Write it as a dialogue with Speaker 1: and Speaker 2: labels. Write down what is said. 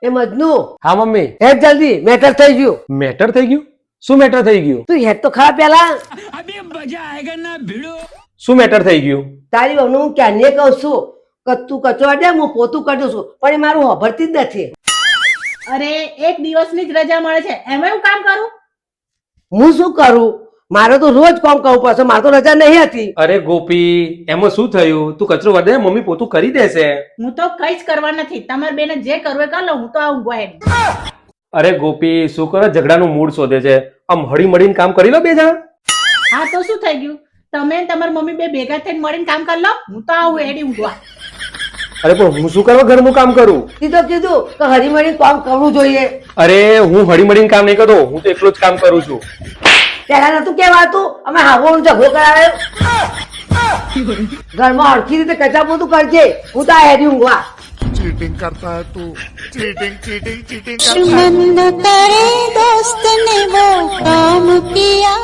Speaker 1: એ મજનુ
Speaker 2: હા મમ્મી.
Speaker 1: હેડ જલ્દી મેટર થઈ ગયું.
Speaker 2: મેટર થઈ ગયું? શું મેટર થઈ ગયું?
Speaker 1: તું હેડ તો ખરા પેલા.
Speaker 2: શું મેટર થઈ ગયું?
Speaker 1: તારી વહુને હું ક્યાંને કહું છું કે તું કચરો દે હું પોતું કરી દઉં છું પણ એ મારું હોભરતી જ નથી.
Speaker 3: અરે એક દિવસની જ રજા મળે છે એમાં હું કામ કરું?
Speaker 1: હું શું કરું? મારે તો રોજ કામ કરવું પડશે. મારે તો રજા નહીં હતી.
Speaker 2: અરે ગોપી, એમાં શું થયું? તું કચરો વધે, મમ્મી પોતું કરી દેશે.
Speaker 3: હું તો કઈ જ કરવા નથી. તમારે બેને જે કરવું એ કરી લો. હું તો આ ઊંઘવા હેડ.
Speaker 2: અરે ગોપી, શું કરે ઝઘડાનું મૂળ શોધે છે? આમ હળી મળીને કામ કરી લો બે જણા.
Speaker 3: હા તો શું થઈ ગયું? તમે ને તમારી મમ્મી બે ભેગા થઈને મળીને કામ કરી લો. હું તો આવું હેડી ઊંઘવા.
Speaker 2: અરે પણ હું શું કરવા ઘરનું કામ કરું?
Speaker 1: કીધું કે હરીમળી કામ કરવું જોઈએ.
Speaker 2: અરે હું હળી મળીને કામ નહીં કરતો, હું તો એકલો જ કામ કરું છું.
Speaker 1: પેલા નતું કેવાતું અમે હાવો ઝઘડો કરાવ્યો. ઘરમાં હરખી રીતે કચા પોતું કરજે. હું તો આ હેડી ઊંઘવા.
Speaker 4: चीटिंग करता है तू चीटिंग चीटिंग चीटिंग करता है।
Speaker 5: मन करे दोस्त ने वो काम किया